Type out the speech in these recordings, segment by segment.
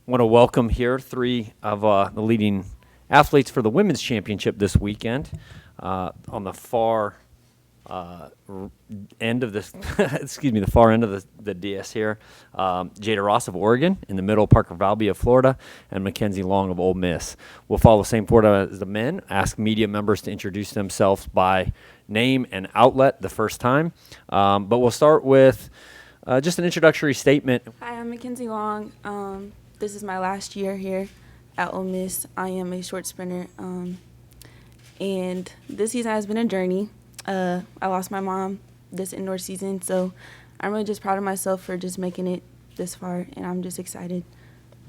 want to welcome here three of the leading athletes for the women's championship this weekend. On the far end of this, the far end of the DS here, Jada Ross of Oregon. In the middle, Parker Valby of Florida, and McKenzie Long of Ole Miss. We'll follow the same format as the men. Ask media members to introduce themselves by name and outlet the first time. But we'll start with just an introductory statement. Hi, I'm McKenzie Long. This is my last year here at Ole Miss. I am a short sprinter, and this season has been a journey. I lost my mom this indoor season, so I'm really just proud of myself for just making it this far, and I'm just excited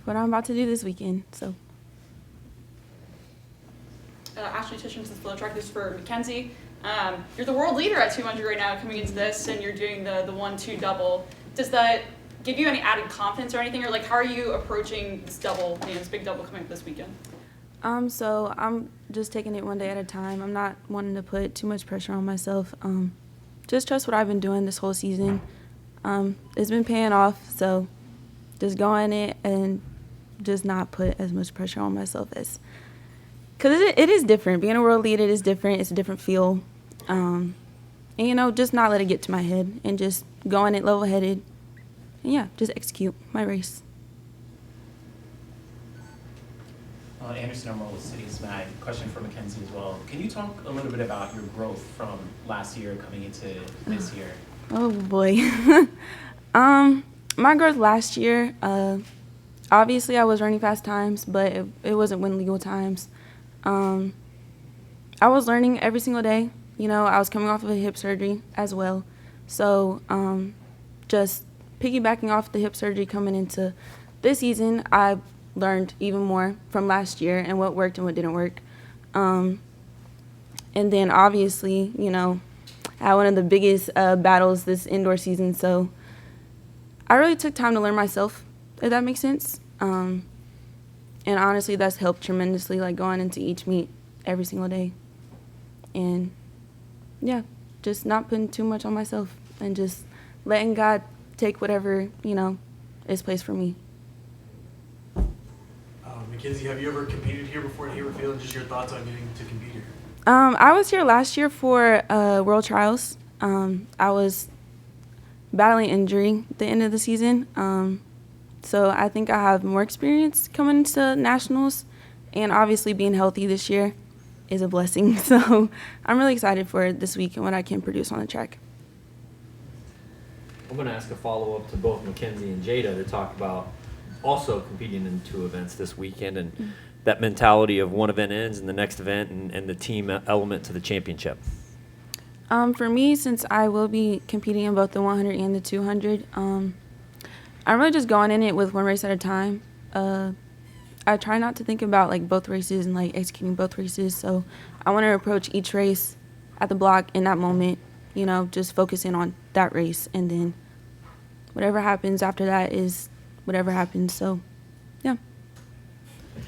for what I'm about to do this weekend. So, Ashley Tisham's the flow track. This is for McKenzie. You're the world leader at 200 right now coming into this, and you're doing the 1-2 double. Does that give you any added confidence or anything, or like how are you approaching this double, this big double coming up this weekend? So I'm just taking it one day at a time. I'm not wanting to put too much pressure on myself. Just trust what I've been doing this whole season. It's been paying off, so just go in it and just not put as much pressure on myself as, because it is different. Being a world leader is different. It's a different feel. And, just not let it get to my head and just go in it level-headed. And, yeah, just execute my race. Anderson Elmo with City Smag. Question for McKenzie as well. Can you talk a little bit about your growth from last year coming into this year? Oh, boy. My growth last year, obviously I was running fast times, but it wasn't win legal times. I was learning every single day. I was coming off of a hip surgery as well. So just piggybacking off the hip surgery coming into this season, I learned even more from last year and what worked and what didn't work. And then obviously, I had one of the biggest battles this indoor season. So I really took time to learn myself, if that makes sense. And honestly, that's helped tremendously, like going into each meet every single day. And yeah, just not putting too much on myself and just letting God take whatever, is placed for me. McKenzie, have you ever competed here before at Haverfield, and just your thoughts on getting to compete here? I was here last year for World Trials. I was battling injury at the end of the season. So I think I have more experience coming to nationals, and obviously being healthy this year is a blessing. So I'm really excited for this week and what I can produce on the track. I'm going to ask a follow-up to both McKenzie and Jada to talk about also competing in two events this weekend and that mentality of one event ends and the next event and the team element to the championship. For me, since I will be competing in both the 100 and the 200, I'm really just going in it with one race at a time. I try not to think about both races and executing both races. So I want to approach each race at the block in that moment, just focusing on that race, and then whatever happens after that is whatever happens. So, yeah.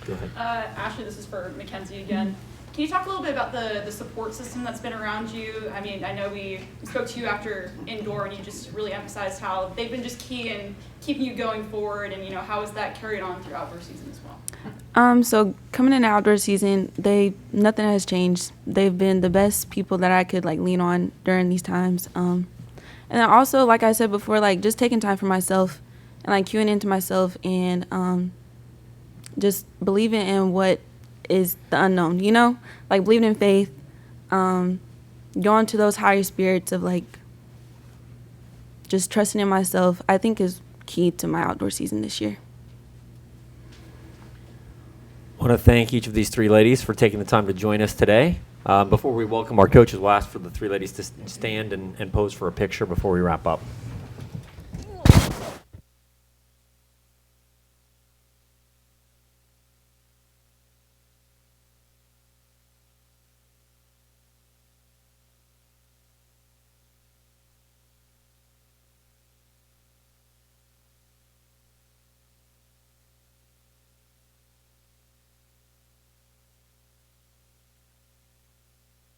Go ahead. Ashley, this is for McKenzie again. Can you talk a little bit about the support system that's been around you? I mean, I know we spoke to you after indoor, and you just really emphasized how they've been just key in keeping you going forward, and how has that carried on through outdoor season as well? So coming into outdoor season, nothing has changed. They've been the best people that I could lean on during these times. And then also, like I said before, just taking time for myself and queuing into myself and just believing in what is the unknown, believing in faith, going to those higher spirits of just trusting in myself, I think is key to my outdoor season this year. I want to thank each of these three ladies for taking the time to join us today. Before we welcome our coaches, we'll ask for the three ladies to stand and pose for a picture before we wrap up.